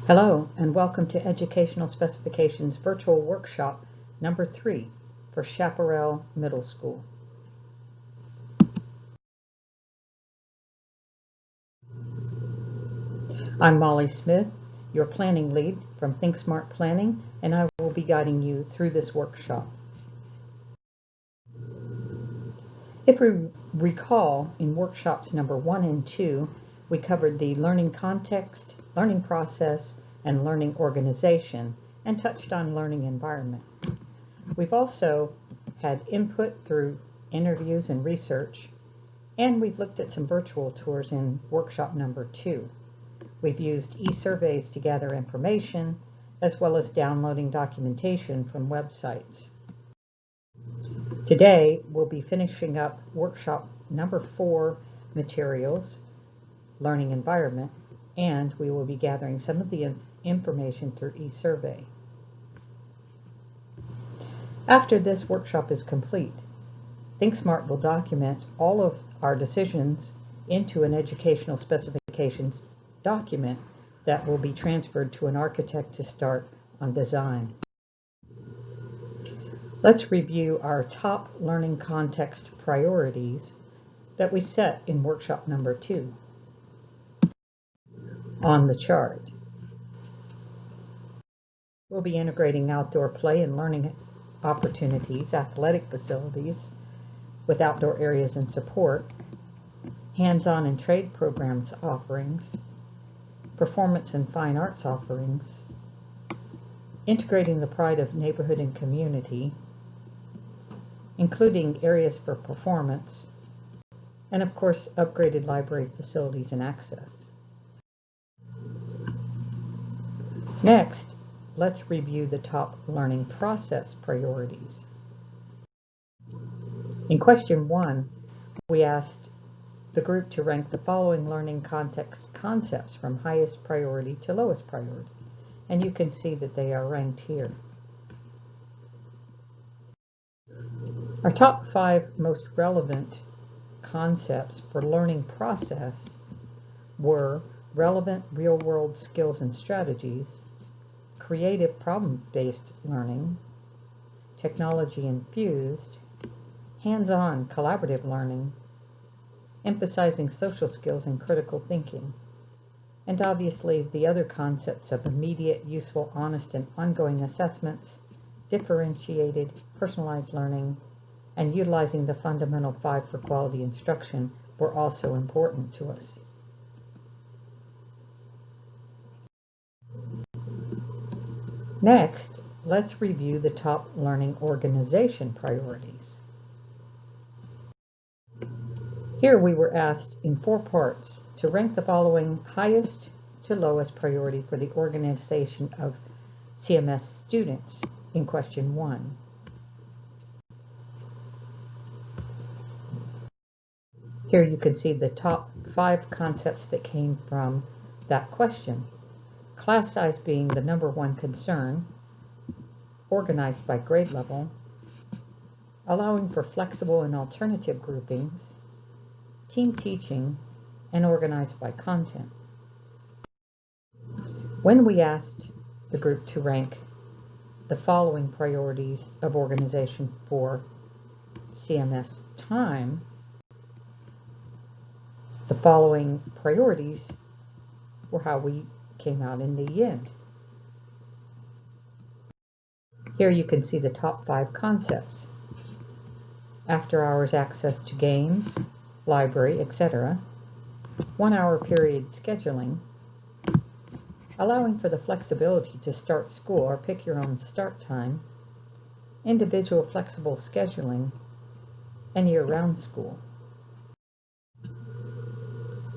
Hello, and welcome to Educational Specifications Virtual Workshop number 3 for Chaparral Middle School. I'm Molly Smith, your planning lead from Think Smart Planning, and I will be guiding you through this workshop. If we recall, in workshops number 1 and 2, we covered the learning context, learning process, and learning organization, and touched on learning environment. We've also had input through interviews and research, and we've looked at some virtual tours in workshop number 2. We've used e-surveys to gather information, as well as downloading documentation from websites. Today, we'll be finishing up workshop number 4 materials, learning environment, and we will be gathering some of the information through e-survey. After this workshop is complete, ThinkSmart will document all of our decisions into an educational specifications document that will be transferred to an architect to start on design. Let's review our top learning context priorities that we set in workshop number 2 on the chart. We'll be integrating outdoor play and learning opportunities, athletic facilities with outdoor areas and support, hands-on and trade programs offerings, performance and fine arts offerings, integrating the pride of neighborhood and community, including areas for performance, and of course, upgraded library facilities and access. Next, let's review the top learning process priorities. In question 1, we asked the group to rank the following learning context concepts from highest priority to lowest priority, and you can see that they are ranked here. Our top 5 most relevant concepts for learning process were relevant real-world skills and strategies, creative problem-based learning, technology-infused, hands-on collaborative learning, emphasizing social skills and critical thinking, and obviously the other concepts of immediate, useful, honest, and ongoing assessments, differentiated, personalized learning, and utilizing the fundamental 5 for quality instruction were also important to us. Next, let's review the top learning organization priorities. Here we were asked in 4 parts to rank the following highest to lowest priority for the organization of CMS students in question 1. Here you can see the top 5 concepts that came from that question. Class size being the number 1 concern, organized by grade level, allowing for flexible and alternative groupings, team teaching, and organized by content. When we asked the group to rank the following priorities of organization for CMS time, the following priorities were how we came out in the end. Here you can see the top 5 concepts. After hours access to games, library, etc. 1-hour period scheduling, allowing for the flexibility to start school or pick your own start time, individual flexible scheduling, and year-round school.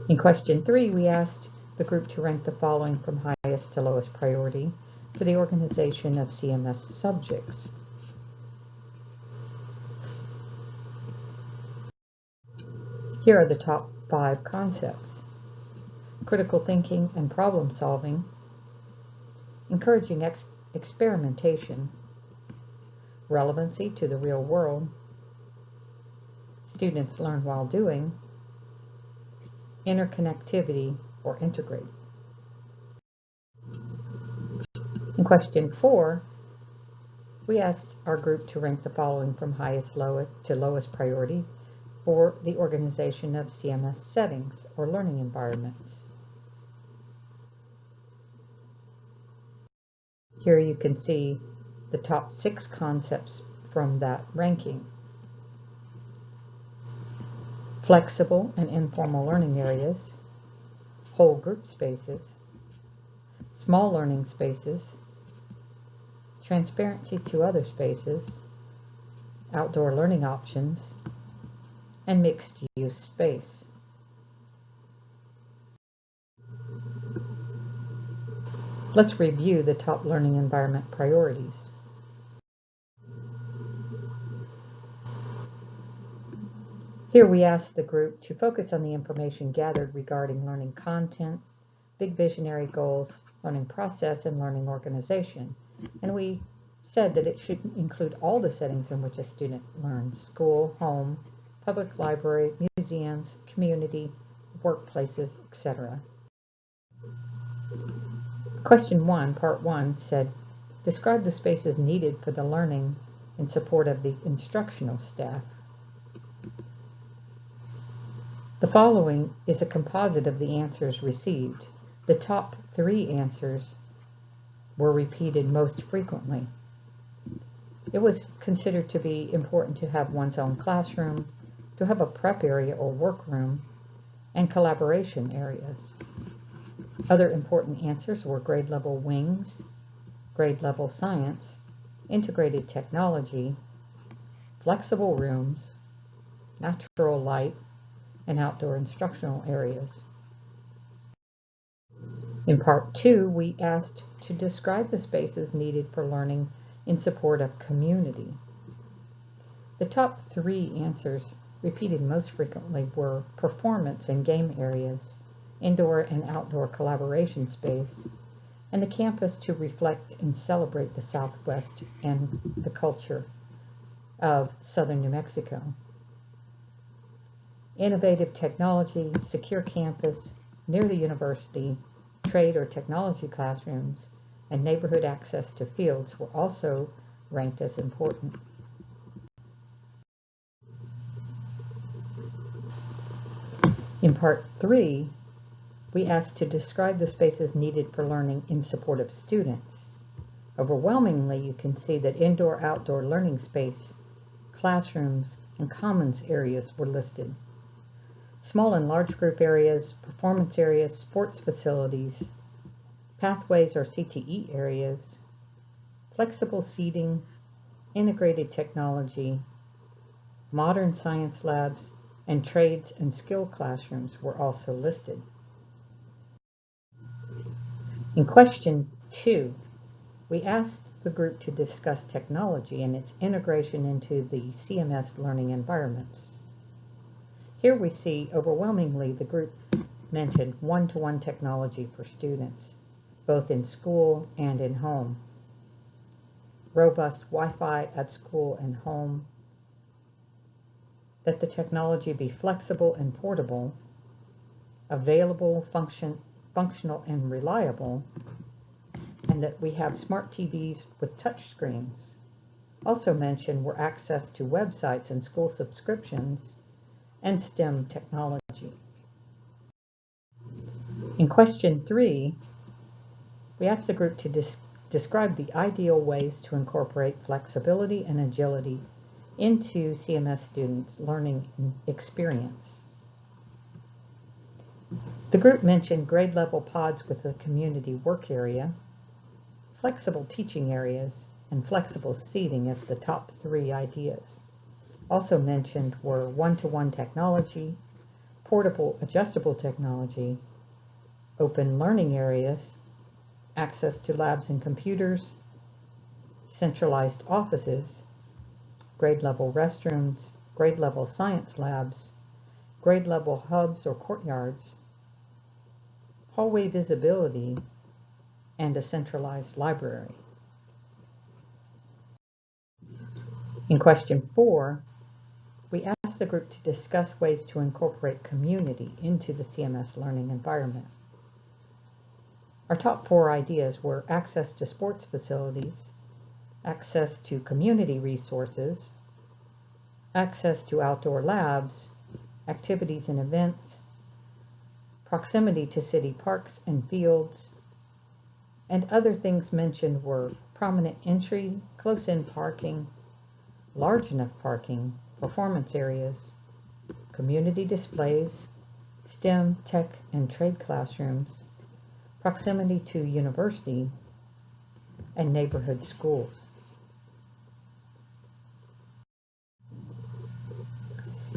In question 3, we asked the group to rank the following from highest to lowest priority for the organization of CMS subjects. Here are the top 5 concepts: critical thinking and problem solving, encouraging experimentation, relevancy to the real world, students learn while doing, interconnectivity or integrate. question 4, we asked our group to rank the following from highest to lowest priority for the organization of CMS settings or learning environments. Here you can see the top 6 concepts from that ranking. Flexible and informal learning areas, whole group spaces, small learning spaces, transparency to other spaces, outdoor learning options, and mixed-use space. Let's review the top learning environment priorities. Here we asked the group to focus on the information gathered regarding learning content, big visionary goals, learning process, and learning organization. And we said that it should include all the settings in which a student learns: school, home, public library, museums, community, workplaces, etc. Question 1, part 1, said, describe the spaces needed for the learning in support of the instructional staff. The following is a composite of the answers received. The top 3 answers were repeated most frequently. It was considered to be important to have one's own classroom, to have a prep area or workroom, and collaboration areas. Other important answers were grade level wings, grade level science, integrated technology, flexible rooms, natural light, and outdoor instructional areas. In part 2, we asked to describe the spaces needed for learning in support of community. The top 3 answers repeated most frequently were performance and game areas, indoor and outdoor collaboration space, and the campus to reflect and celebrate the Southwest and the culture of southern New Mexico. Innovative technology, secure campus, near the university, trade or technology classrooms, and neighborhood access to fields were also ranked as important. In part 3, we asked to describe the spaces needed for learning in support of students. Overwhelmingly, you can see that indoor-outdoor learning space, classrooms, and commons areas were listed. Small and large group areas, performance areas, sports facilities, pathways or CTE areas, flexible seating, integrated technology, modern science labs, and trades and skill classrooms were also listed. In question 2, we asked the group to discuss technology and its integration into the CMS learning environments. Here we see overwhelmingly the group mentioned one-to-one technology for students, both in school and in home. Robust Wi-Fi at school and home. That the technology be flexible and portable, available, functional and reliable, and that we have smart TVs with touch screens. Also mentioned were access to websites and school subscriptions, and STEM technology. In question 3, we asked the group to describe the ideal ways to incorporate flexibility and agility into CMS students' learning experience. The group mentioned grade level pods with a community work area, flexible teaching areas, and flexible seating as the top 3 ideas. Also mentioned were one-to-one technology, portable adjustable technology, open learning areas, access to labs and computers, centralized offices, grade level restrooms, grade level science labs, grade level hubs or courtyards, hallway visibility, and a centralized library. In question 4, we asked the group to discuss ways to incorporate community into the CMS learning environment. Our top 4 ideas were access to sports facilities, access to community resources, access to outdoor labs, activities and events, proximity to city parks and fields, and other things mentioned were prominent entry, close-in parking, large enough parking, performance areas, community displays, STEM, tech, and trade classrooms, proximity to university, and neighborhood schools.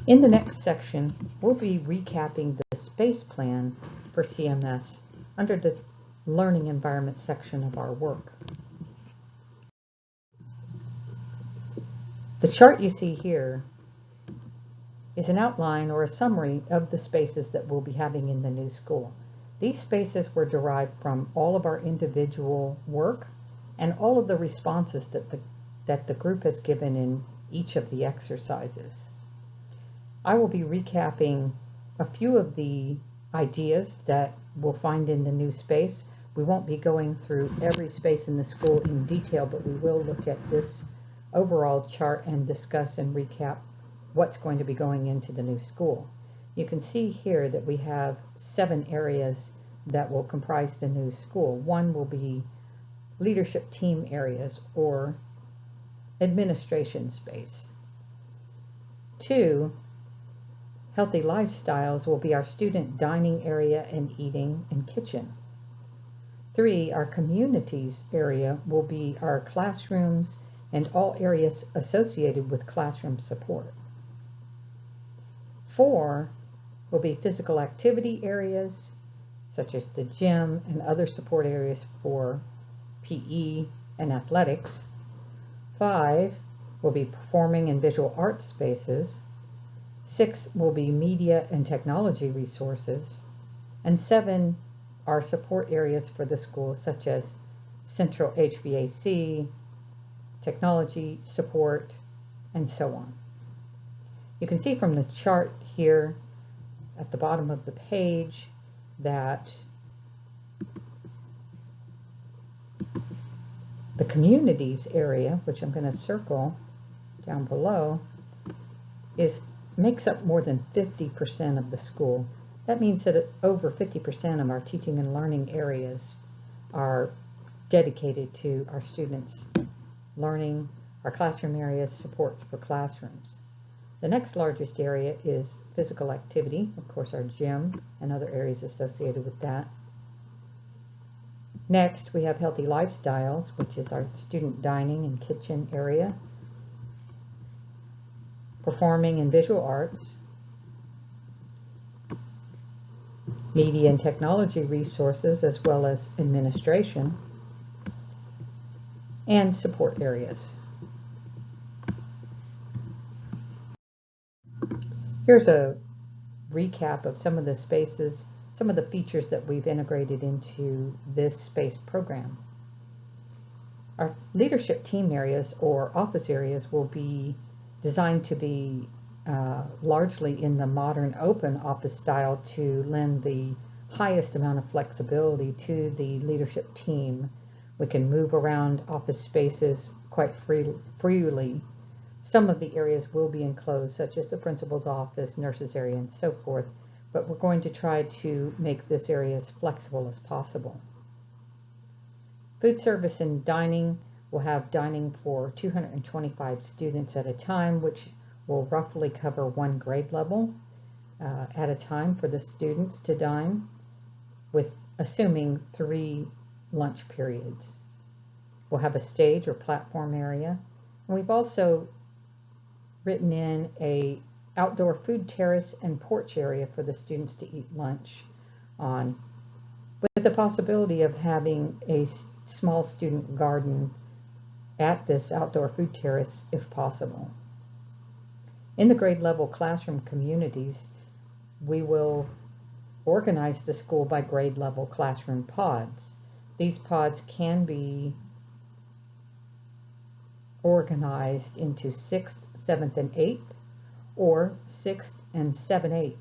In the next section, we'll be recapping the space plan for CMS under the Learning Environment section of our work. The chart you see here is an outline or a summary of the spaces that we'll be having in the new school. These spaces were derived from all of our individual work and all of the responses that the group has given in each of the exercises. I will be recapping a few of the ideas that we'll find in the new space. We won't be going through every space in the school in detail, but we will look at this overall chart and discuss and recap what's going to be going into the new school. You can see here that we have 7 areas that will comprise the new school. 1 will be leadership team areas or administration space. 2, healthy lifestyles will be our student dining area and eating and kitchen. 3, our communities area will be our classrooms and all areas associated with classroom support. 4 will be physical activity areas, such as the gym and other support areas for PE and athletics. 5 will be performing and visual arts spaces. 6 will be media and technology resources. And 7 are support areas for the school, such as central HVAC, technology support, and so on. You can see from the chart here at the bottom of the page that the communities area, which I'm going to circle down below, makes up more than 50% of the school. That means that over 50% of our teaching and learning areas are dedicated to our students' learning, our classroom areas, supports for classrooms. The next largest area is physical activity, of course our gym and other areas associated with that. Next, we have healthy lifestyles, which is our student dining and kitchen area. Performing and visual arts. Media and technology resources, as well as administration. And support areas. Here's a recap of some of the spaces, some of the features that we've integrated into this space program. Our leadership team areas or office areas will be designed to be largely in the modern open office style to lend the highest amount of flexibility to the leadership team. We can move around office spaces quite freely. Some of the areas will be enclosed, such as the principal's office, nurse's area, and so forth, but we're going to try to make this area as flexible as possible. Food service and dining will have dining for 225 students at a time, which will roughly cover 1 grade level at a time for the students to dine, with assuming 3 lunch periods. We'll have a stage or platform area, and we've also written in a outdoor food terrace and porch area for the students to eat lunch on, with the possibility of having a small student garden at this outdoor food terrace if possible. In the grade level classroom communities, we will organize the school by grade level classroom pods. These pods can be organized into 6th, 7th, and 8th, or 6th and 7-8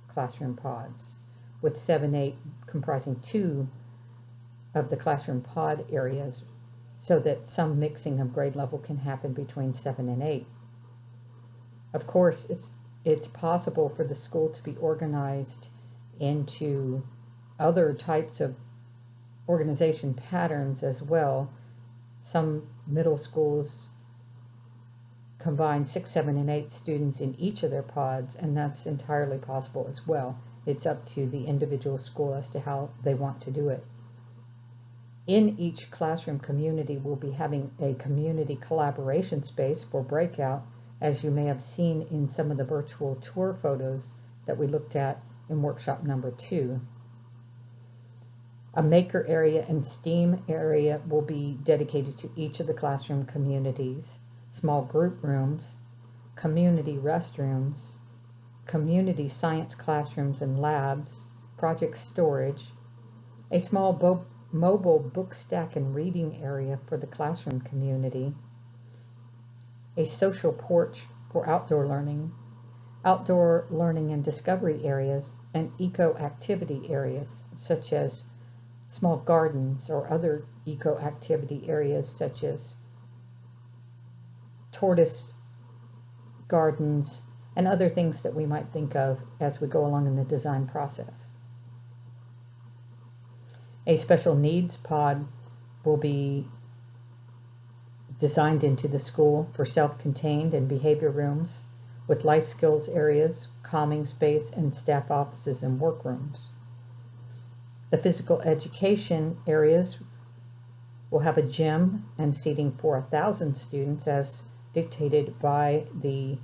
classroom pods, with 7-8 comprising 2 of the classroom pod areas so that some mixing of grade level can happen between 7 and 8. Of course, it's possible for the school to be organized into other types of organization patterns as well. Some middle schools combine 6, 7, and 8 students in each of their pods, and that's entirely possible as well. It's up to the individual school as to how they want to do it. In each classroom community, we'll be having a community collaboration space for breakout, as you may have seen in some of the virtual tour photos that we looked at in workshop number 2. A maker area and STEAM area will be dedicated to each of the classroom communities, small group rooms, community restrooms, community science classrooms and labs, project storage, a small mobile book stack and reading area for the classroom community, a social porch for outdoor learning and discovery areas, and eco-activity areas such as small gardens or other eco-activity areas such as tortoise gardens and other things that we might think of as we go along in the design process. A special needs pod will be designed into the school for self-contained and behavior rooms with life skills areas, calming space, and staff offices and workrooms. The physical education areas will have a gym and seating for 1,000 students as dictated by the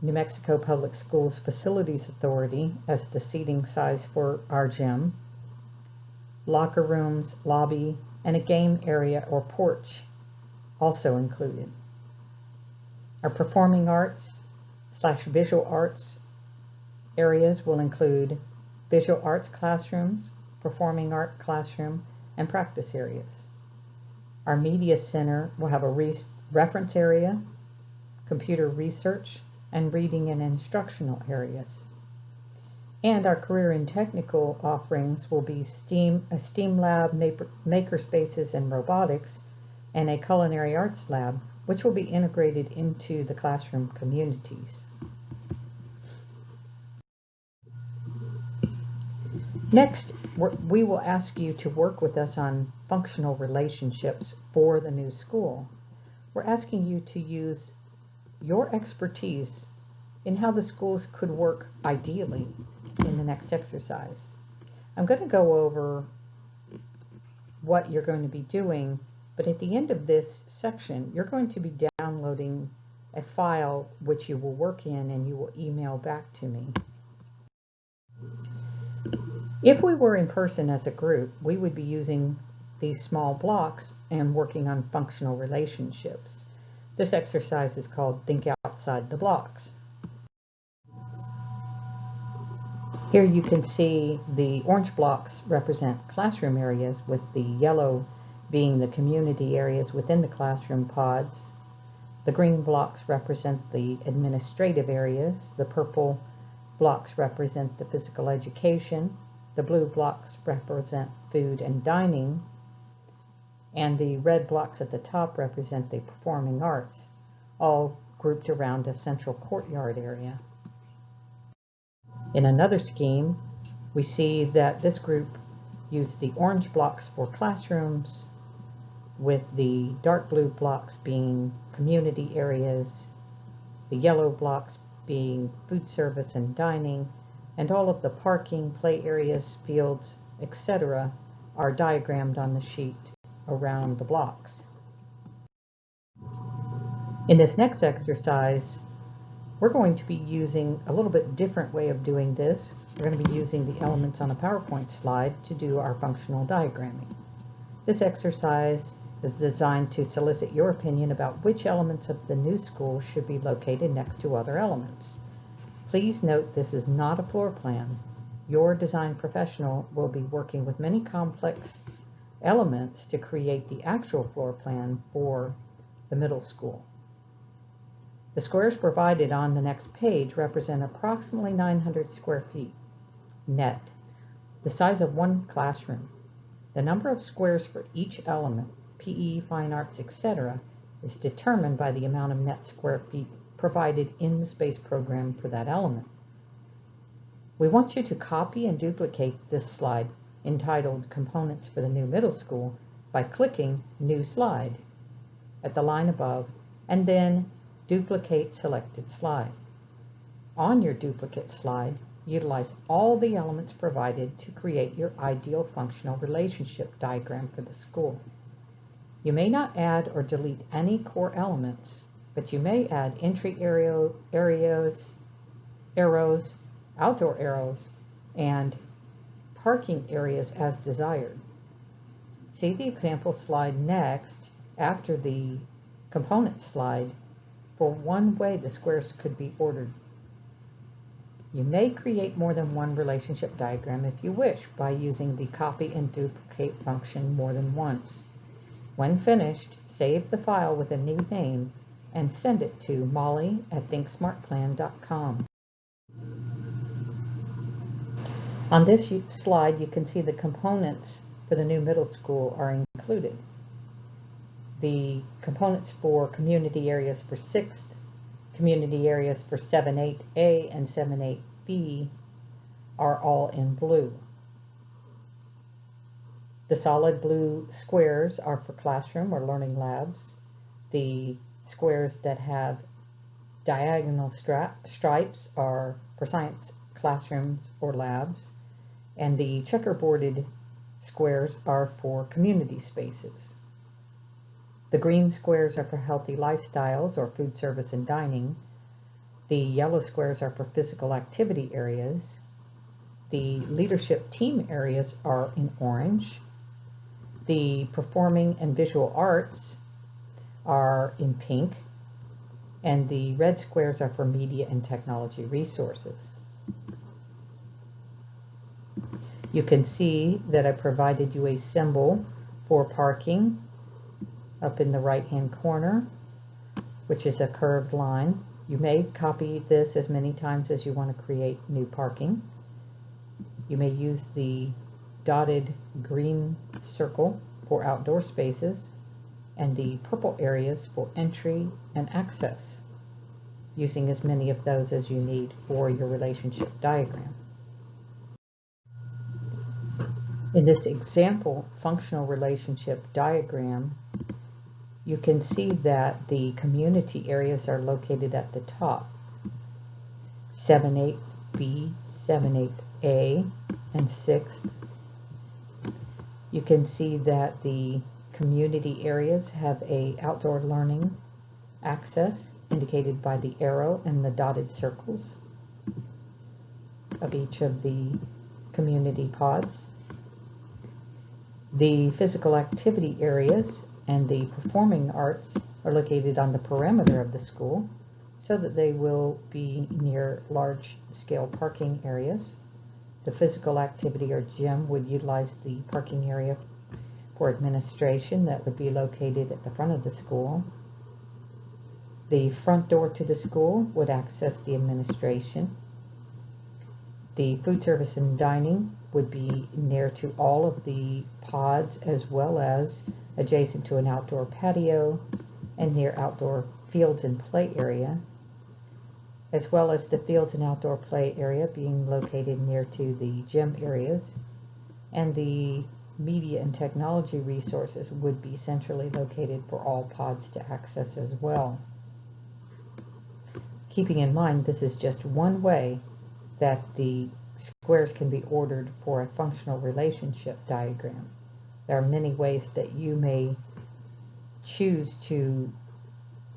New Mexico Public Schools Facilities Authority as the seating size for our gym. Locker rooms, lobby, and a game area or porch also included. Our performing arts / visual arts areas will include visual arts classrooms, performing art classroom, and practice areas. Our media center will have a reference area, computer research, and reading and instructional areas. And our career and technical offerings will be a STEAM lab, maker spaces and robotics, and a culinary arts lab, which will be integrated into the classroom communities. Next, we will ask you to work with us on functional relationships for the new school. We're asking you to use your expertise in how the schools could work ideally in the next exercise. I'm going to go over what you're going to be doing, but at the end of this section, you're going to be downloading a file which you will work in and you will email back to me. If we were in person as a group, we would be using these small blocks and working on functional relationships. This exercise is called Think Outside the Blocks. Here you can see the orange blocks represent classroom areas, with the yellow being the community areas within the classroom pods. The green blocks represent the administrative areas. The purple blocks represent the physical education. The blue blocks represent food and dining. And the red blocks at the top represent the performing arts, all grouped around a central courtyard area. In another scheme, we see that this group used the orange blocks for classrooms, with the dark blue blocks being community areas, the yellow blocks being food service and dining, and all of the parking, play areas, fields, etc. are diagrammed on the sheet around the blocks. In this next exercise, we're going to be using a little bit different way of doing this. We're going to be using the elements on a PowerPoint slide to do our functional diagramming. This exercise is designed to solicit your opinion about which elements of the new school should be located next to other elements. Please note this is not a floor plan. Your design professional will be working with many complex elements to create the actual floor plan for the middle school. The squares provided on the next page represent approximately 900 square feet net, the size of one classroom. The number of squares for each element, PE, fine arts, etc., is determined by the amount of net square feet provided in the space program for that element. We want you to copy and duplicate this slide entitled Components for the New Middle School by clicking New Slide at the line above and then Duplicate Selected Slide. On your duplicate slide, utilize all the elements provided to create your ideal functional relationship diagram for the school. You may not add or delete any core elements, but you may add entry arrows, outdoor arrows, and parking areas as desired. See the example slide next after the component slide for one way the squares could be ordered. You may create more than one relationship diagram if you wish by using the copy and duplicate function more than once. When finished, save the file with a new name and send it to molly@thinksmartplan.com. On this slide, you can see the components for the new middle school are included. The components for community areas for 6th, community areas for 7-8A and 7-8B are all in blue. The solid blue squares are for classroom or learning labs. The squares that have diagonal stripes are for science classrooms or labs. And the checkerboarded squares are for community spaces. The green squares are for healthy lifestyles or food service and dining. The yellow squares are for physical activity areas. The leadership team areas are in orange. The performing and visual arts are in pink. And the red squares are for media and technology resources. You can see that I provided you a symbol for parking up in the right-hand corner, which is a curved line. You may copy this as many times as you want to create new parking. You may use the dotted green circle for outdoor spaces and the purple areas for entry and access, using as many of those as you need for your relationship diagram. In this example functional relationship diagram, you can see that the community areas are located at the top. 7-8B, 7-8A, and 6th. You can see that the community areas have a outdoor learning access indicated by the arrow and the dotted circles of each of the community pods. The physical activity areas and the performing arts are located on the perimeter of the school so that they will be near large-scale parking areas. The physical activity or gym would utilize the parking area for administration that would be located at the front of the school. The front door to the school would access the administration. The food service and dining would be near to all of the pods as well as adjacent to an outdoor patio and near outdoor fields and play area, as well as the fields and outdoor play area being located near to the gym areas, and the media and technology resources would be centrally located for all pods to access as well. Keeping in mind this is just one way that the squares can be ordered for a functional relationship diagram. There are many ways that you may choose to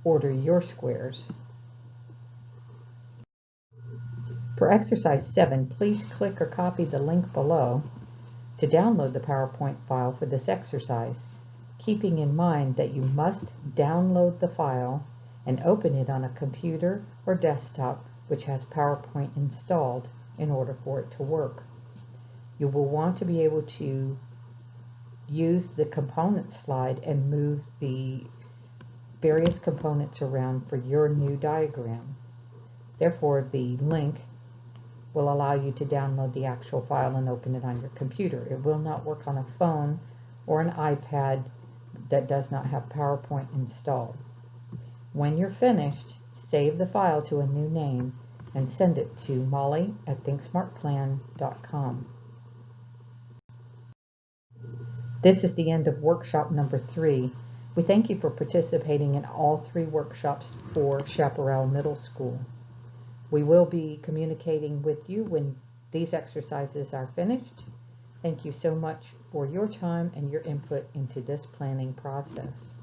order your squares. For exercise 7, please click or copy the link below to download the PowerPoint file for this exercise, keeping in mind that you must download the file and open it on a computer or desktop which has PowerPoint installed in order for it to work. You will want to be able to use the components slide and move the various components around for your new diagram. Therefore, the link will allow you to download the actual file and open it on your computer. It will not work on a phone or an iPad that does not have PowerPoint installed. When you're finished, save the file to a new name and send it to molly@thinksmartplan.com. This is the end of workshop number 3. We thank you for participating in all 3 workshops for Chaparral Middle School. We will be communicating with you when these exercises are finished. Thank you so much for your time and your input into this planning process.